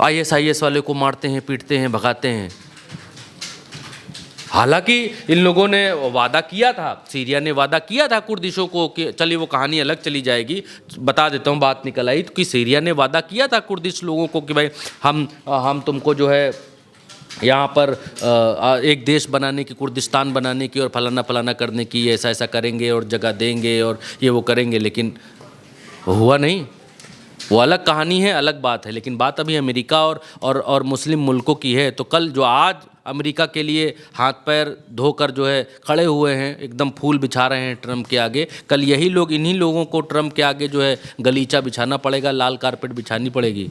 ISIS वाले को मारते हैं, पीटते हैं, भगाते हैं। हालांकि इन लोगों ने वादा किया था, सीरिया ने वादा किया था कुर्दिशों को कि चलिए वो कहानी अलग चली जाएगी, बता देता हूँ बात निकल आई तो कि सीरिया ने वादा किया था कुर्दिश लोगों को कि भाई हम तुमको जो है यहाँ पर एक देश बनाने की, कुर्दिस्तान बनाने की और फलाना करने की, ऐसा ऐसा करेंगे और जगह देंगे और ये वो करेंगे। लेकिन हुआ नहीं। वो अलग कहानी है, अलग बात है। लेकिन बात अभी अमेरिका और मुस्लिम मुल्कों की है। तो कल जो आज अमेरिका के लिए हाथ पैर धोकर जो है खड़े हुए हैं, एकदम फूल बिछा रहे हैं ट्रम्प के आगे, कल यही लोग, इन्हीं लोगों को ट्रम्प के आगे जो है गलीचा बिछाना पड़ेगा, लाल कारपेट बिछानी पड़ेगी।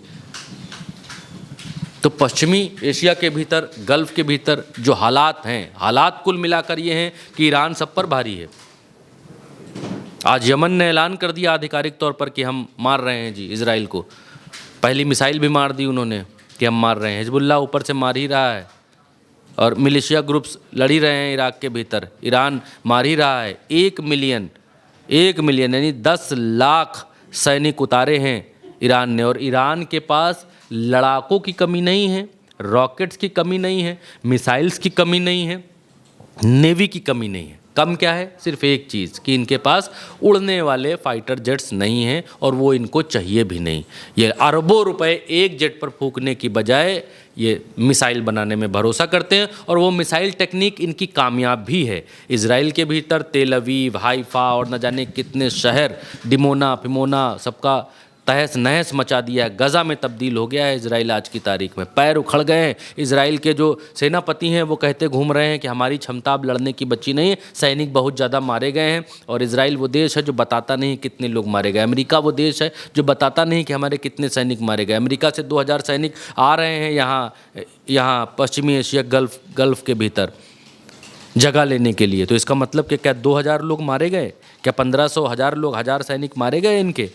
तो पश्चिमी एशिया के भीतर, गल्फ़ के भीतर जो हालात हैं, हालात कुल मिलाकर ये हैं कि ईरान सब पर भारी है। आज यमन ने ऐलान कर दिया आधिकारिक तौर पर कि हम मार रहे हैं जी इजराइल को। पहली मिसाइल भी मार दी उन्होंने कि हम मार रहे हैं। हिजबुल्लाह ऊपर से मार ही रहा है और मिलिशिया ग्रुप्स लड़ ही रहे हैं इराक के भीतर। ईरान मार ही रहा है। 1 मिलियन यानी 10 लाख सैनिक उतारे हैं ईरान ने। और ईरान के पास लड़ाकों की कमी नहीं है, रॉकेट्स की कमी नहीं है, मिसाइल्स की कमी नहीं है, नेवी की कमी नहीं है। कम क्या है? सिर्फ एक चीज़ कि इनके पास उड़ने वाले फाइटर जेट्स नहीं हैं और वो इनको चाहिए भी नहीं। ये अरबों रुपए एक जेट पर फूकने की बजाय ये मिसाइल बनाने में भरोसा करते हैं और वो मिसाइल टेक्निक इनकी कामयाब भी है। इजराइल के भीतर तेल अवीव, हाइफा और न जाने कितने शहर, डिमोना, फिमोना, सबका तहस नहस मचा दिया है, गज़ा में तब्दील हो गया है इजराइल आज की तारीख में। पैर उखड़ गए हैं। इजराइल के जो सेनापति हैं वो कहते घूम रहे हैं कि हमारी क्षमता अब लड़ने की बची नहीं है, सैनिक बहुत ज़्यादा मारे गए हैं। और इजराइल वो देश है जो बताता नहीं कितने लोग मारे गए। अमेरिका वो देश है जो बताता नहीं कि हमारे कितने सैनिक मारे गए। अमेरिका से 2000 सैनिक आ रहे हैं यहाँ पश्चिमी एशिया गल्फ़ के भीतर जगह लेने के लिए। तो इसका मतलब कि क्या 2000 लोग मारे गए? क्या 1500 1000 लोग, 1000 सैनिक मारे गए इनके?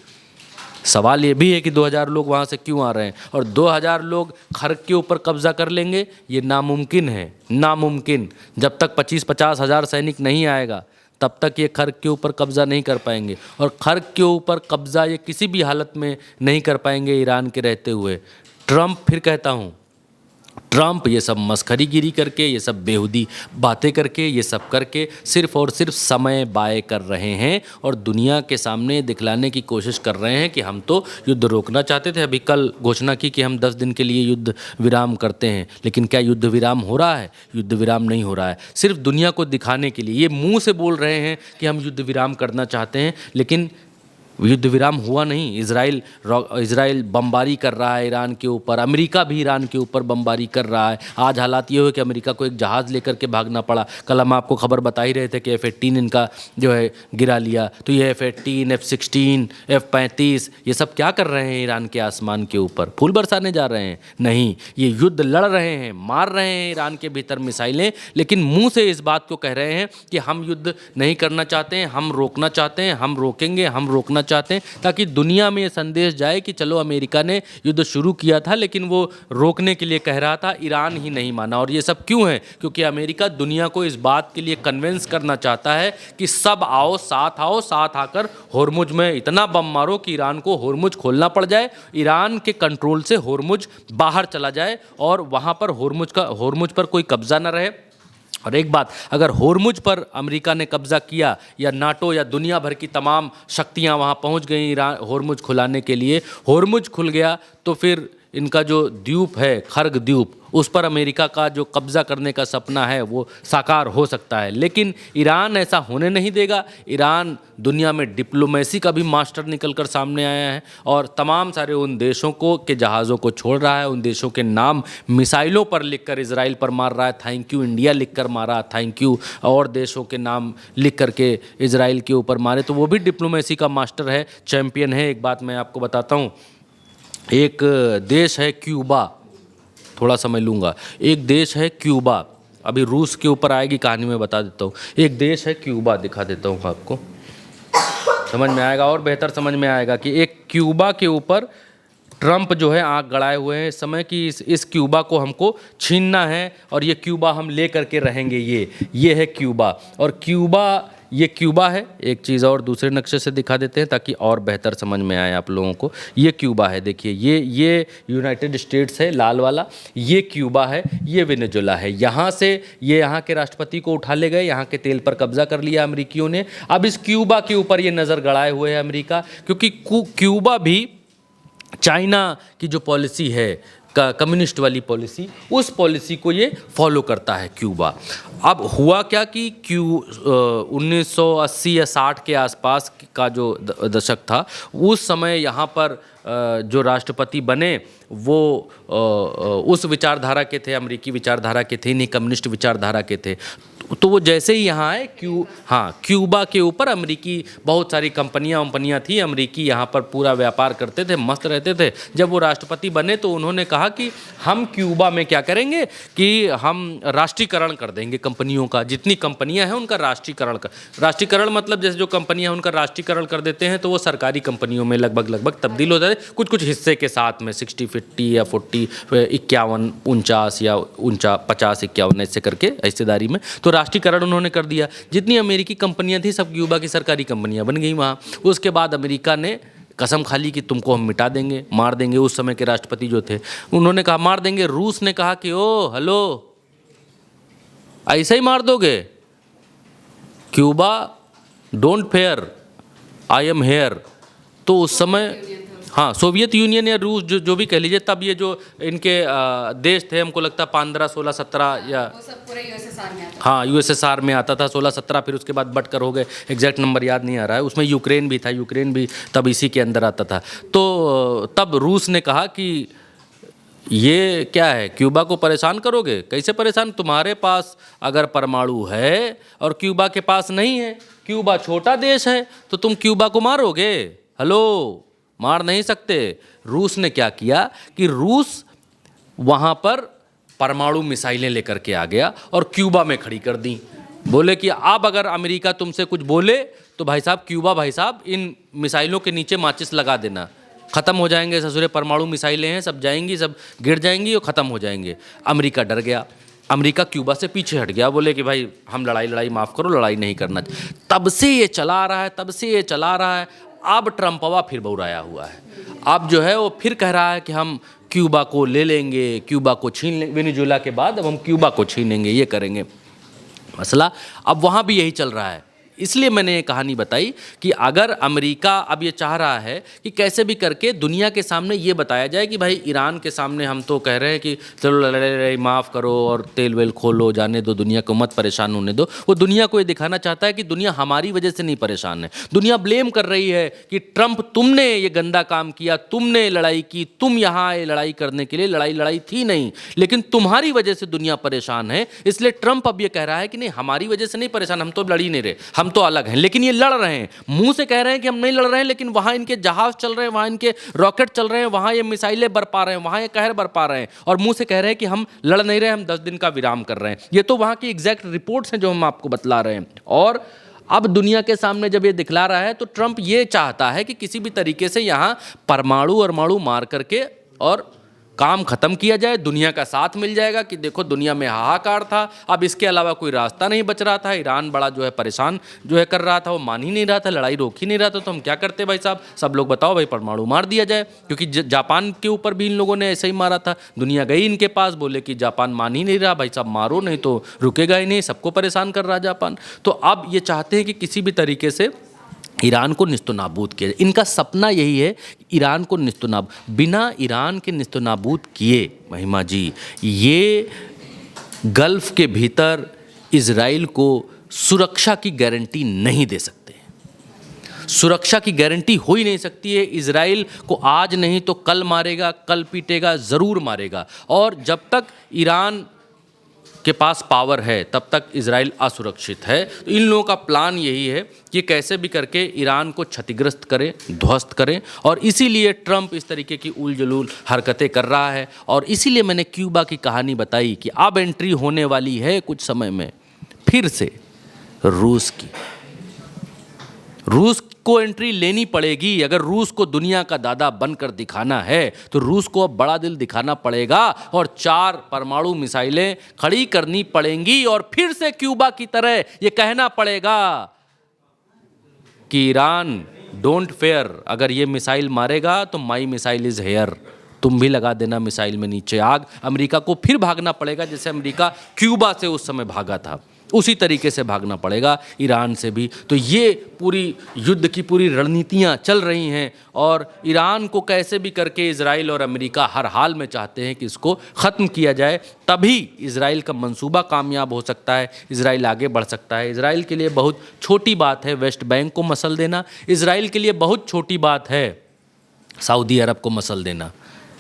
सवाल ये भी है कि 2000 लोग वहाँ से क्यों आ रहे हैं? और 2000 लोग खर्क के ऊपर कब्जा कर लेंगे, ये नामुमकिन है, नामुमकिन। जब तक 25-50 हज़ार सैनिक नहीं आएगा तब तक ये खर्क के ऊपर कब्जा नहीं कर पाएंगे। और खर्क के ऊपर कब्जा ये किसी भी हालत में नहीं कर पाएंगे ईरान के रहते हुए। ट्रंप, फिर कहता हूँ, ट्रंप ये सब मस्खरीगिरी करके, ये सब बेहुदी बातें करके, ये सब करके सिर्फ और सिर्फ समय बाय कर रहे हैं और दुनिया के सामने दिखलाने की कोशिश कर रहे हैं कि हम तो युद्ध रोकना चाहते थे। अभी कल घोषणा की कि हम 10 दिन के लिए युद्ध विराम करते हैं, लेकिन क्या युद्ध विराम हो रहा है? युद्ध विराम नहीं हो रहा है। सिर्फ दुनिया को दिखाने के लिए ये मुँह से बोल रहे हैं कि हम युद्ध विराम करना चाहते हैं, लेकिन युद्ध विराम हुआ नहीं। इजराइल बमबारी कर रहा है ईरान के ऊपर, अमेरिका भी ईरान के ऊपर बमबारी कर रहा है। आज हालात ये हुए कि अमेरिका को एक जहाज़ लेकर के भागना पड़ा। कल हम आपको खबर बता ही रहे थे कि F-18 इनका जो है गिरा लिया। तो ये F-18, F-16, F-35 ये सब क्या कर रहे हैं ईरान के आसमान के ऊपर? फूल बरसाने जा रहे हैं? नहीं, ये युद्ध लड़ रहे हैं, मार रहे हैं ईरान के भीतर मिसाइलें, लेकिन मुँह से इस बात को कह रहे हैं कि हम युद्ध नहीं करना चाहते हैं, हम रोकना चाहते हैं, हम रोकेंगे, हम रोकना चाहते हैं, ताकि दुनिया में ये संदेश जाए कि चलो अमेरिका ने युद्ध शुरू किया था लेकिन वो रोकने के लिए कह रहा था, ईरान ही नहीं माना। और ये सब क्यों है? क्योंकि अमेरिका दुनिया को इस बात के लिए कन्विंस करना चाहता है कि सब आओ, साथ आकर होर्मुज में इतना बम मारो कि ईरान को होर्मुज खोलना पड़ जाए, ईरान के कंट्रोल से होर्मुज बाहर चला जाए और वहाँ पर होर्मुज पर कोई कब्जा न रहे। और एक बात, अगर होर्मुज पर अमेरिका ने कब्जा किया या नाटो या दुनिया भर की तमाम शक्तियां वहां पहुंच गई ईरान होर्मुज खुलाने के लिए, होर्मुज खुल गया तो फिर इनका जो द्वीप है, खर्ग द्वीप, उस पर अमेरिका का जो कब्जा करने का सपना है वो साकार हो सकता है। लेकिन ईरान ऐसा होने नहीं देगा। ईरान दुनिया में डिप्लोमेसी का भी मास्टर निकल कर सामने आया है और तमाम सारे उन देशों के जहाज़ों को छोड़ रहा है, उन देशों के नाम मिसाइलों पर लिखकर इजराइल पर मार रहा है। थैंक यू इंडिया लिख कर मारा, थैंक यू और देशों के नाम लिख करके इजराइल के ऊपर मारे। तो वो भी डिप्लोमेसी का मास्टर है, चैम्पियन है। एक बात मैं आपको बताता हूँ, एक देश है क्यूबा, थोड़ा समय लूँगा। एक देश है क्यूबा, अभी रूस के ऊपर आएगी कहानी, मैं बता देता हूँ। एक देश है क्यूबा, दिखा देता हूँ आपको, समझ में आएगा और बेहतर समझ में आएगा कि एक क्यूबा के ऊपर ट्रंप जो है आँख गड़ाए हुए हैं इस समय कि इस क्यूबा को हमको छीनना है और ये क्यूबा हम ले करके रहेंगे। ये है क्यूबा। और ये क्यूबा है। एक चीज़ और दूसरे नक्शे से दिखा देते हैं ताकि और बेहतर समझ में आए आप लोगों को। ये क्यूबा है, देखिए ये यूनाइटेड स्टेट्स है लाल वाला, ये क्यूबा है, ये वेनेजुएला है। यहाँ से ये यहाँ के राष्ट्रपति को उठा ले गए, यहाँ के तेल पर कब्जा कर लिया अमेरिकियों ने। अब इस क्यूबा के ऊपर ये नज़र गड़ाए हुए है अमेरिका, क्योंकि क्यूबा भी चाइना की जो पॉलिसी है, कम्युनिस्ट वाली पॉलिसी, उस पॉलिसी को ये फॉलो करता है क्यूबा। अब हुआ क्या कि 1980 या 60 के आसपास का जो दशक था, उस समय यहाँ पर जो राष्ट्रपति बने वो उस विचारधारा के थे, अमेरिकी विचारधारा के थे, नहीं कम्युनिस्ट विचारधारा के थे। तो वो जैसे ही यहाँ आए क्यूबा के ऊपर अमेरिकी बहुत सारी कंपनियाँ थी, अमेरिकी यहाँ पर पूरा व्यापार करते थे, मस्त रहते थे। जब वो राष्ट्रपति बने तो उन्होंने कहा कि हम क्यूबा में क्या करेंगे कि हम राष्ट्रीयकरण कर देंगे कंपनियों का, जितनी कंपनियां हैं उनका राष्ट्रीयकरण मतलब जैसे जो कंपनियां उनका राष्ट्रीयकरण कर देते हैं तो वो सरकारी कंपनियों में लगभग तब्दील हो जाते, कुछ हिस्से के साथ में 60-50 या 40 51 49 या 50 51 ऐसे करके हिस्सेदारी में, तो राष्ट्रीयकरण उन्होंने कर दिया। जितनी अमेरिकी कंपनियां थी सब क्यूबा की सरकारी कंपनियां बन गई वहाँ। उसके बाद अमेरिका ने कसम खा ली कि तुमको हम मिटा देंगे, मार देंगे। उस समय के राष्ट्रपति जो थे उन्होंने कहा मार देंगे। रूस ने कहा कि ओ हेलो, ऐसे ही मार दोगे? Cuba don't fair, I am here. तो उस समय हाँ, सोवियत यूनियन या रूस जो भी कह लीजिए, तब ये जो इनके देश थे, हमको लगता है 15, 16, 17 या वो सब पूरे यूएसएसआर में आता हाँ यूएसएसआर में आता था, 16, 17, फिर उसके बाद बटकर हो गए, एग्जैक्ट नंबर याद नहीं आ रहा है। उसमें यूक्रेन भी था, यूक्रेन भी तब इसी के अंदर आता था। तो तब रूस ने कहा कि ये क्या है, क्यूबा को परेशान करोगे? कैसे परेशान? तुम्हारे पास अगर परमाणु है और क्यूबा के पास नहीं है, क्यूबा छोटा देश है, तो तुम क्यूबा को मारोगे? हेलो, मार नहीं सकते। रूस ने क्या किया कि रूस वहाँ पर परमाणु मिसाइलें लेकर के आ गया और क्यूबा में खड़ी कर दी। बोले कि अब अगर अमेरिका तुमसे कुछ बोले तो भाई साहब, क्यूबा भाई साहब, इन मिसाइलों के नीचे माचिस लगा देना, ख़त्म हो जाएंगे। ससुरे परमाणु मिसाइलें हैं, सब जाएंगी, सब गिर जाएंगी और ख़त्म हो जाएंगे। अमेरिका डर गया, अमेरिका क्यूबा से पीछे हट गया, बोले कि भाई हम लड़ाई माफ़ करो, लड़ाई नहीं करना। तब से ये चला रहा है। अब ट्रम्पवा फिर बौराया हुआ है। अब जो है वो फिर कह रहा है कि हम क्यूबा को ले लेंगे, क्यूबा को छीन लेंगे, वेनेजुएला के बाद अब हम क्यूबा को छीनेंगे, ये करेंगे। मसला अब वहाँ भी यही चल रहा है। इसलिए मैंने ये कहानी बताई कि अगर अमेरिका अब ये चाह रहा है कि कैसे भी करके दुनिया के सामने ये बताया जाए कि भाई ईरान के सामने हम तो कह रहे हैं कि चलो लड़ाई माफ़ करो और तेल वेल खोलो, जाने दो, दुनिया को मत परेशान होने दो। वो दुनिया को ये दिखाना चाहता है कि दुनिया हमारी वजह से नहीं परेशान है। दुनिया ब्लेम कर रही है कि ट्रंप, तुमने ये गंदा काम किया, तुमने लड़ाई की, तुम यहाँ आए लड़ाई करने के लिए, लड़ाई थी नहीं, लेकिन तुम्हारी वजह से दुनिया परेशान है। इसलिए ट्रंप अब ये कह रहा है कि नहीं, हमारी वजह से नहीं परेशान, हम तो लड़ ही नहीं रहे, हम तो अलग हैं। लेकिन ये लड़ रहे हैं, मुंह से कह रहे हैं कि हम नहीं लड़ रहे हैं, लेकिन वहां इनके जहाज चल रहे हैं, वहां इनके रॉकेट चल रहे हैं, वहां ये मिसाइलें बरपा रहे हैं, वहां ये कहर बरपा रहे हैं, और मुंह से कह रहे हैं कि हम लड़ नहीं रहे, हम 10 दिन का विराम कर रहे हैं। ये तो वहां की एग्जैक्ट रिपोर्ट्स हैं जो हम आपको बतला रहे हैं। और अब दुनिया के सामने जब ये दिखला रहा है तो ट्रंप ये चाहता है कि किसी भी तरीके से यहां परमाणु मार करके और काम खत्म किया जाए, दुनिया का साथ मिल जाएगा कि देखो दुनिया में हाहाकार था, अब इसके अलावा कोई रास्ता नहीं बच रहा था। ईरान बड़ा जो है परेशान जो है कर रहा था, वो मान ही नहीं रहा था, लड़ाई रोक ही नहीं रहा था। तो हम क्या करते भाई साहब, सब लोग बताओ भाई, परमाणु मार दिया जाए। क्योंकि जापान के ऊपर भी इन लोगों ने ऐसे ही मारा था, दुनिया गई इनके पास, बोले कि जापान मान ही नहीं रहा, भाई साहब मारो नहीं तो रुकेगा ही नहीं, सबको परेशान कर रहा जापान। तो अब ये चाहते हैं कि किसी भी तरीके से ईरान को निस्तनाबूद किया जाए। इनका सपना यही है कि ईरान को बिना ईरान के निस्तनाबूद किए, महिमा जी, ये गल्फ़ के भीतर इजराइल को सुरक्षा की गारंटी नहीं दे सकते। सुरक्षा की गारंटी हो ही नहीं सकती है। इजराइल को आज नहीं तो कल मारेगा, कल पीटेगा, ज़रूर मारेगा। और जब तक ईरान के पास पावर है तब तक इजराइल असुरक्षित है। तो इन लोगों का प्लान यही है कि कैसे भी करके ईरान को क्षतिग्रस्त करें, ध्वस्त करें, और इसीलिए ट्रंप इस तरीके की उलझुल हरकतें कर रहा है। और इसीलिए मैंने क्यूबा की कहानी बताई कि अब एंट्री होने वाली है कुछ समय में फिर से रूस की। रूस को एंट्री लेनी पड़ेगी। अगर रूस को दुनिया का दादा बनकर दिखाना है तो रूस को अब बड़ा दिल दिखाना पड़ेगा और 4 परमाणु मिसाइलें खड़ी करनी पड़ेंगी। और फिर से क्यूबा की तरह ये कहना पड़ेगा कि ईरान डोंट फेयर, अगर ये मिसाइल मारेगा तो माई मिसाइल इज हेयर, तुम भी लगा देना मिसाइल में नीचे आग। अमेरिका को फिर भागना पड़ेगा, जैसे अमेरिका क्यूबा से उस समय भागा था, उसी तरीके से भागना पड़ेगा ईरान से भी। तो ये पूरी युद्ध की पूरी रणनीतियाँ चल रही हैं और ईरान को कैसे भी करके इजराइल और अमेरिका हर हाल में चाहते हैं कि इसको ख़त्म किया जाए, तभी इजराइल का मंसूबा कामयाब हो सकता है, इजराइल आगे बढ़ सकता है। इजराइल के लिए बहुत छोटी बात है वेस्ट बैंक को मसल देना, इजराइल के लिए बहुत छोटी बात है सऊदी अरब को मसल देना,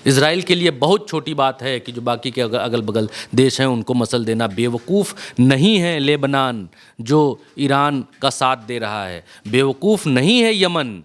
इजराइल के लिए बहुत छोटी बात है कि जो बाकी के अगल बगल देश हैं उनको मसल देना। बेवकूफ़ नहीं है लेबनान जो ईरान का साथ दे रहा है, बेवकूफ़ नहीं है यमन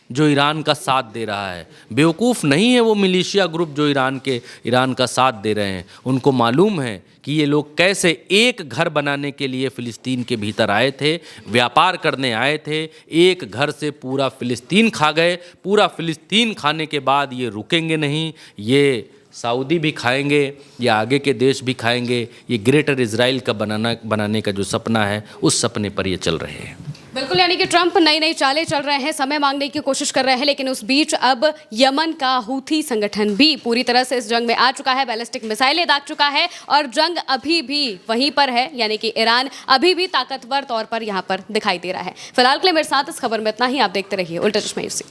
जो ईरान का साथ दे रहा है, बेवकूफ़ नहीं है वो मिलिशिया ग्रुप जो ईरान का साथ दे रहे हैं। उनको मालूम है कि ये लोग कैसे एक घर बनाने के लिए फ़िलिस्तीन के भीतर आए थे, व्यापार करने आए थे, एक घर से पूरा फ़िलिस्तीन खा गए। पूरा फ़िलिस्तीन खाने के बाद ये रुकेंगे नहीं, ये सऊदी भी खाएंगे, या आगे के देश भी खाएंगे। ये ग्रेटर इजराइल का बनाने का जो सपना है उस सपने पर ये चल रहे हैं। बिल्कुल, यानी कि ट्रंप नई नई चालें चल रहे हैं, समय मांगने की कोशिश कर रहे हैं, लेकिन उस बीच अब यमन का हूथी संगठन भी पूरी तरह से इस जंग में आ चुका है, बैलिस्टिक मिसाइलें दाग चुका है और जंग अभी भी वहीं पर है, यानी कि ईरान अभी भी ताकतवर तौर पर यहाँ पर दिखाई दे रहा है। फिलहाल के लिए मेरे साथ इस खबर में इतना ही। आप देखते रहिए उल्टा चश्मा यूसी।